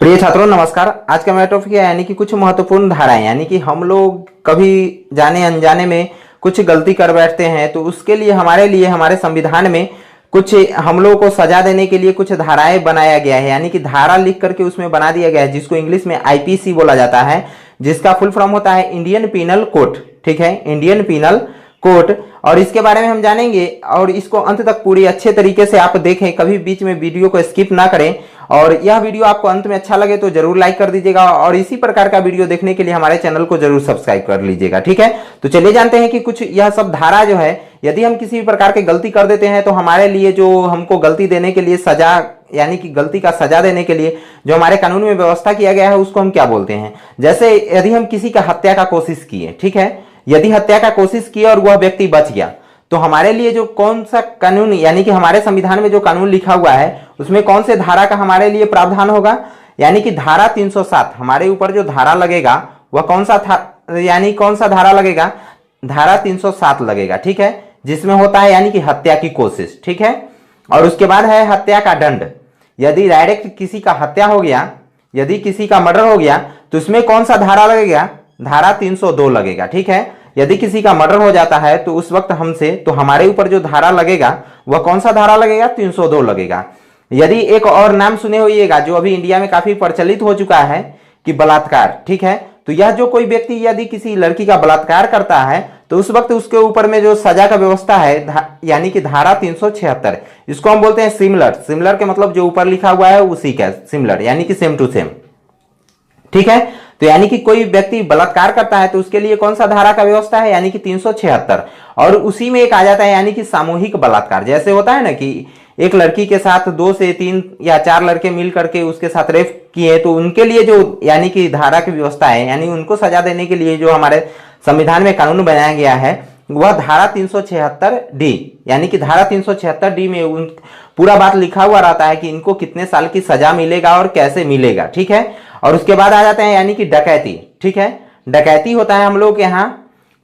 प्रिय छात्रों नमस्कार। आज का मेरा टॉपिक है यानी कि कुछ महत्वपूर्ण धाराएं, यानी कि हम लोग कभी जाने अनजाने में कुछ गलती कर बैठते हैं तो उसके लिए हमारे संविधान में कुछ हम लोगों को सजा देने के लिए कुछ धाराएं बनाया गया है, यानी कि धारा लिख करके उसमें बना दिया गया है, जिसको इंग्लिश में आईपीसी बोला जाता है, जिसका फुल फॉर्म होता है इंडियन पीनल कोड। ठीक है, इंडियन पीनल कोड। और इसके बारे में हम जानेंगे और इसको अंत तक पूरी अच्छे तरीके से आप देखें, कभी बीच में वीडियो को स्किप ना करें। और यह वीडियो आपको अंत में अच्छा लगे तो जरूर लाइक कर दीजिएगा और इसी प्रकार का वीडियो देखने के लिए हमारे चैनल को जरूर सब्सक्राइब कर लीजिएगा। ठीक है, तो चलिए जानते हैं कि कुछ यह सब धारा जो है, यदि हम किसी भी प्रकार की गलती कर देते हैं तो हमारे लिए जो हमको गलती देने के लिए सजा, यानी कि गलती का सजा देने के लिए जो हमारे कानून में व्यवस्था किया गया है उसको हम क्या बोलते हैं। जैसे यदि हम किसी का हत्या का कोशिश किए, ठीक है, यदि हत्या का कोशिश किए और वह व्यक्ति बच गया तो हमारे लिए जो कौन सा कानून, यानी कि हमारे संविधान में जो कानून लिखा हुआ है उसमें कौन से धारा का हमारे लिए प्रावधान होगा, यानी कि धारा 307। हमारे ऊपर जो धारा लगेगा वह कौन सा था, यानी कौन सा धारा लगेगा, धारा 307 लगेगा। ठीक है, जिसमें होता है यानी कि हत्या की कोशिश। ठीक है, और उसके बाद है हत्या का दंड। यदि डायरेक्ट किसी का हत्या हो गया, यदि किसी का मर्डर हो गया तो इसमें कौन सा धारा लगेगा, धारा 302 लगेगा। ठीक है, यदि किसी का मर्डर हो जाता है तो उस वक्त हमसे, तो हमारे ऊपर जो धारा लगेगा वह कौन सा धारा लगेगा, 302 लगेगा। यदि एक और नाम सुने होइएगा जो अभी इंडिया में काफी प्रचलित हो चुका है कि बलात्कार। ठीक है, तो यह जो कोई व्यक्ति यदि किसी लड़की का बलात्कार करता है तो उस वक्त उसके ऊपर में जो सजा का व्यवस्था है यानी कि धारा 376, इसको हम बोलते हैं सिमिलर। सिमिलर के मतलब जो ऊपर लिखा हुआ है उसी का सिमिलर, यानी कि सेम टू सेम। ठीक है, तो यानी कि कोई व्यक्ति बलात्कार करता है तो उसके लिए कौन सा धारा का व्यवस्था है, यानी कि 376। और उसी में एक आ जाता है यानी कि सामूहिक बलात्कार। जैसे होता है ना कि एक लड़की के साथ 2 से 3 या 4 लड़के मिल करके उसके साथ रेप किए, तो उनके लिए जो यानी कि धारा की व्यवस्था है, यानी उनको सजा देने के लिए जो हमारे संविधान में कानून बनाया गया है वह धारा 376D, यानी कि धारा 376D में उन पूरा बात लिखा हुआ रहता है कि इनको कितने साल की सजा मिलेगा और कैसे मिलेगा। ठीक है, और उसके बाद आ जाते हैं यानी कि डकैती। ठीक है, डकैती होता है हम लोग के यहाँ,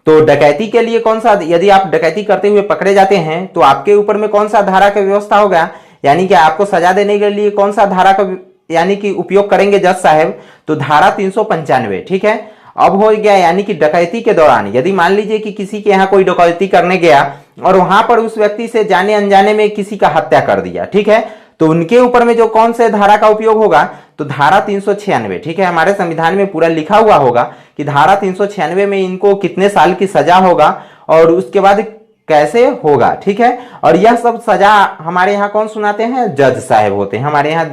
तो डकैती के लिए कौन सा, यदि आप डकैती करते हुए पकड़े जाते हैं तो आपके ऊपर में कौन सा धारा का व्यवस्था होगा, यानी कि आपको सजा देने के लिए कौन सा धारा का यानी कि उपयोग करेंगे जज साहब, तो धारा 395। ठीक है, अब हो गया यानी कि डकैती के दौरान यदि मान लीजिए कि किसी के यहाँ कोई डकैती करने गया और वहां पर उस व्यक्ति से जाने अनजाने में किसी का हत्या कर दिया, ठीक है, तो उनके ऊपर में जो कौन से धारा का उपयोग होगा, तो धारा 396। ठीक है, हमारे संविधान में पूरा लिखा हुआ होगा कि धारा 396 में इनको कितने साल की सजा होगा और उसके बाद कैसे होगा। ठीक है, और यह सब सजा हमारे यहाँ कौन सुनाते हैं, जज साहब होते हैं हमारे यहाँ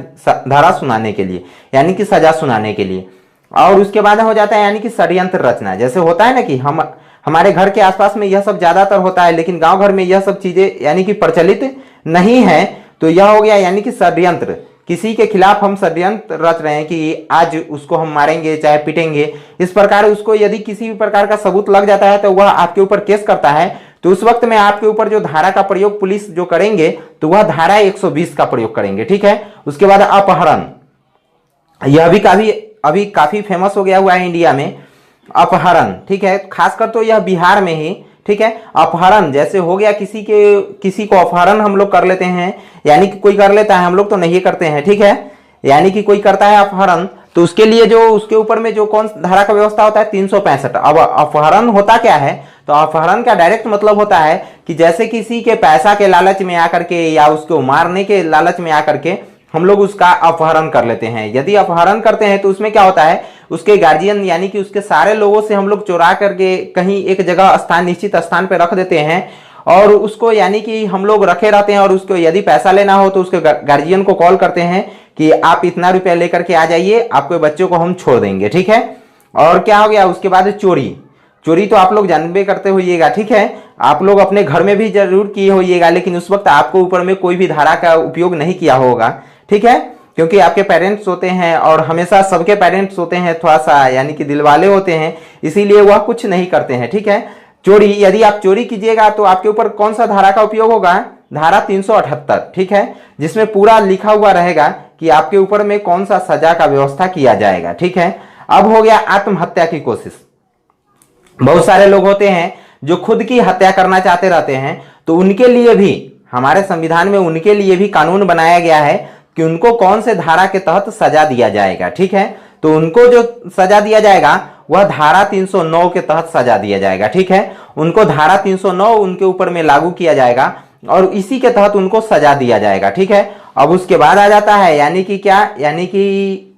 धारा सुनाने के लिए, यानी कि सजा सुनाने के लिए। और उसके बाद हो जाता है यानी कि षड्यंत्र रचना। जैसे होता है ना कि हमारे घर के आसपास में यह सब ज्यादातर होता है, लेकिन गांव घर में यह सब चीजें यानी कि प्रचलित नहीं है, तो यह हो गया यानी कि षड्यंत्र। किसी के खिलाफ हम षड्यंत्र रच रहे हैं कि आज उसको हम मारेंगे चाहे पीटेंगे, इस प्रकार उसको यदि किसी भी प्रकार का सबूत लग जाता है तो वह आपके ऊपर केस करता है, तो उस वक्त में आपके ऊपर जो धारा का प्रयोग पुलिस जो करेंगे तो वह धारा 120 का प्रयोग करेंगे। ठीक है, उसके बाद अपहरण, यह भी अभी काफी फेमस हो गया हुआ है इंडिया में, अपहरण। ठीक है, खासकर तो यह बिहार में ही। ठीक है, अपहरण जैसे हो गया किसी को अपहरण हम लोग कर लेते हैं, यानी कि कोई कर लेता है, हम लोग तो नहीं करते हैं। ठीक है, यानी कि कोई करता है अपहरण तो उसके लिए जो उसके ऊपर में जो कौन धारा का व्यवस्था होता है, 365। अब अपहरण होता क्या है, तो अपहरण का डायरेक्ट मतलब होता है कि जैसे किसी के पैसा के लालच में आकर के या उसको मारने के लालच में आकर के हम लोग उसका अपहरण कर लेते हैं। यदि अपहरण करते हैं तो उसमें क्या होता है, उसके गार्जियन यानी कि उसके सारे लोगों से हम लोग चुरा करके कहीं एक जगह निश्चित स्थान पे रख देते हैं और उसको यानी कि हम लोग रखे रहते हैं, और उसको यदि पैसा लेना हो तो उसके गार्जियन को कॉल करते हैं कि आप इतना रुपया लेकर के आ जाइए, आपके बच्चों को हम छोड़ देंगे। ठीक है, और क्या हो गया उसके बाद चोरी। चोरी तो आप लोग जानबे करते होइएगा। ठीक है, आप लोग अपने घर में भी जरूर किए होइएगा, लेकिन उस वक्त आपको ऊपर में कोई भी धारा का उपयोग नहीं किया होगा। ठीक है, क्योंकि आपके पेरेंट्स होते हैं और हमेशा सबके पेरेंट्स होते हैं थोड़ा सा यानी कि दिलवाले होते हैं, इसीलिए वह कुछ नहीं करते हैं। ठीक है, चोरी, यदि आप चोरी कीजिएगा तो आपके ऊपर कौन सा धारा का उपयोग होगा, धारा 378। ठीक है, जिसमें पूरा लिखा हुआ रहेगा कि आपके ऊपर में कौन सा सजा का व्यवस्था किया जाएगा। ठीक है, अब हो गया आत्महत्या की कोशिश। बहुत सारे लोग होते हैं जो खुद की हत्या करना चाहते रहते हैं, तो उनके लिए भी हमारे संविधान में उनके लिए भी कानून बनाया गया है कि उनको कौन से धारा के तहत सजा दिया जाएगा। ठीक है, तो उनको जो सजा दिया जाएगा वह धारा 309 के तहत सजा दिया जाएगा। ठीक है, उनको धारा 309 उनके ऊपर में लागू किया जाएगा और इसी के तहत उनको सजा दिया जाएगा। ठीक है, अब उसके बाद आ जाता है यानी कि क्या, यानी कि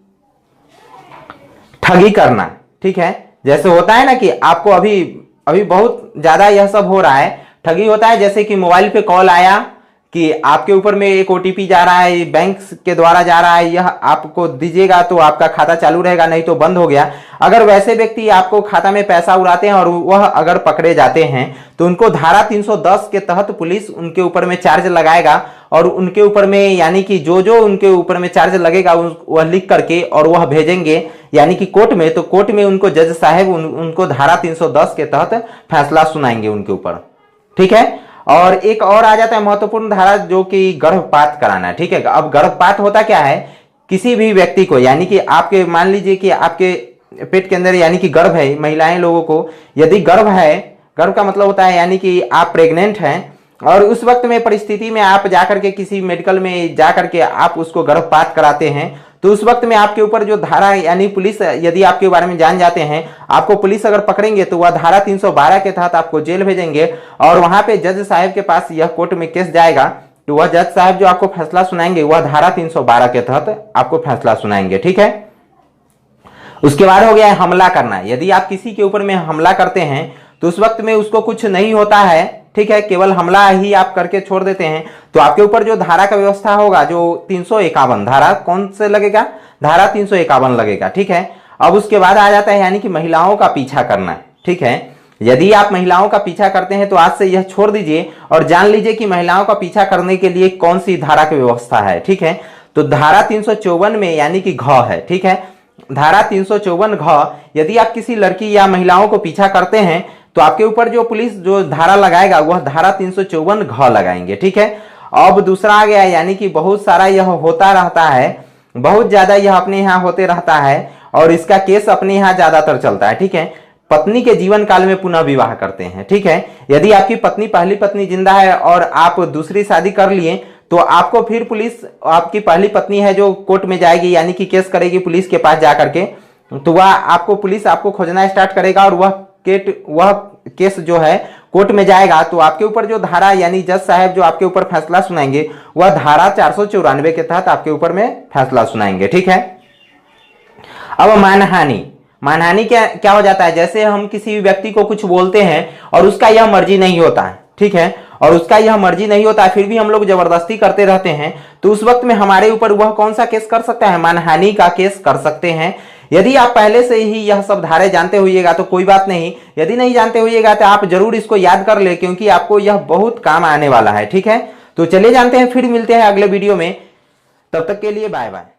ठगी करना। ठीक है, जैसे होता है ना कि आपको अभी बहुत ज्यादा यह सब हो रहा है, ठगी होता है। जैसे कि मोबाइल पे कॉल आया कि आपके ऊपर में एक ओटीपी जा रहा है, बैंक के द्वारा जा रहा है, यह आपको दीजिएगा तो आपका खाता चालू रहेगा, नहीं तो बंद हो गया। अगर वैसे व्यक्ति आपको खाता में पैसा उड़ाते हैं और वह अगर पकड़े जाते हैं तो उनको धारा 310 के तहत पुलिस उनके ऊपर में चार्ज लगाएगा और उनके ऊपर में यानी कि जो उनके ऊपर में चार्ज लगेगा वह लिख करके और वह भेजेंगे यानी कि कोर्ट में। तो कोर्ट में उनको जज साहब उनको धारा 310 के तहत फैसला सुनाएंगे उनके ऊपर। ठीक है, और एक और आ जाता है महत्वपूर्ण धारा जो कि गर्भपात कराना। ठीक है, अब गर्भपात होता क्या है, किसी भी व्यक्ति को यानी कि आपके मान लीजिए कि आपके पेट के अंदर यानी कि गर्भ है, महिलाएं लोगों को यदि गर्भ है, गर्भ का मतलब होता है यानी कि आप प्रेग्नेंट हैं और उस वक्त में परिस्थिति में आप जाकर के किसी मेडिकल में जाकर के आप उसको गर्भपात कराते हैं, तो उस वक्त में आपके ऊपर जो धारा यानी पुलिस यदि आपके बारे में जान जाते हैं, आपको पुलिस अगर पकड़ेंगे तो वह धारा 312 के तहत आपको जेल भेजेंगे और वहां पे जज साहब के पास यह कोर्ट में केस जाएगा। तो वह जज साहब जो आपको फैसला सुनाएंगे वह धारा 312 के तहत आपको फैसला सुनाएंगे। ठीक है, उसके बाद हो गया है हमला करना। यदि आप किसी के ऊपर में हमला करते हैं तो उस वक्त में उसको कुछ नहीं होता है, ठीक है, केवल हमला ही आप करके छोड़ देते हैं, तो आपके ऊपर जो धारा का व्यवस्था होगा जो 351 धारा कौन से लगेगा, धारा 351 लगेगा। ठीक है, अब उसके बाद आ जाता है यानी कि महिलाओं का पीछा करना। ठीक है, यदि आप महिलाओं का पीछा करते हैं तो आज से यह छोड़ दीजिए और जान लीजिए कि महिलाओं का पीछा करने के लिए कौन सी धारा की व्यवस्था है। ठीक है, तो धारा 354 में यानी कि घ है। ठीक है, धारा 354 घ, यदि आप किसी लड़की या महिलाओं को पीछा करते हैं तो आपके ऊपर जो पुलिस जो धारा लगाएगा वह धारा 354 घ लगाएंगे। ठीक है, अब दूसरा आ गया यानी कि बहुत सारा यह होता रहता है, बहुत ज्यादा यह अपने यहाँ होते रहता है और इसका केस अपने यहाँ ज्यादातर चलता है। ठीक है, पत्नी के जीवन काल में पुनः विवाह करते हैं। ठीक है, यदि आपकी पत्नी पहली पत्नी जिंदा है और आप दूसरी शादी कर लिए तो आपको फिर पुलिस आपकी पहली पत्नी है जो कोर्ट में जाएगी यानी कि केस करेगी पुलिस के पास जाकर के, तो वह आपको पुलिस आपको खोजना स्टार्ट करेगा और वह केस जो है कोर्ट में जाएगा। तो आपके ऊपर जो धारा यानी जज साहब जो आपके ऊपर फैसला सुनाएंगे वह धारा 494 के तहत आपके ऊपर में फैसला सुनाएंगे। ठीक है, अब मानहानि। मानहानि क्या हो जाता है, जैसे हम किसी भी व्यक्ति को कुछ बोलते हैं और उसका यह मर्जी नहीं होता है। ठीक है, और उसका यह मर्जी नहीं होता है फिर भी हम लोग जबरदस्ती करते रहते हैं, तो उस वक्त में हमारे ऊपर वह कौन सा केस कर सकता है, मानहानि का केस कर सकते हैं। यदि आप पहले से ही यह सब धारे जानते होइएगा तो कोई बात नहीं, यदि नहीं जानते होइएगा तो आप जरूर इसको याद कर ले क्योंकि आपको यह बहुत काम आने वाला है। ठीक है, तो चलिए जानते हैं, फिर मिलते हैं अगले वीडियो में, तब तक के लिए बाय बाय।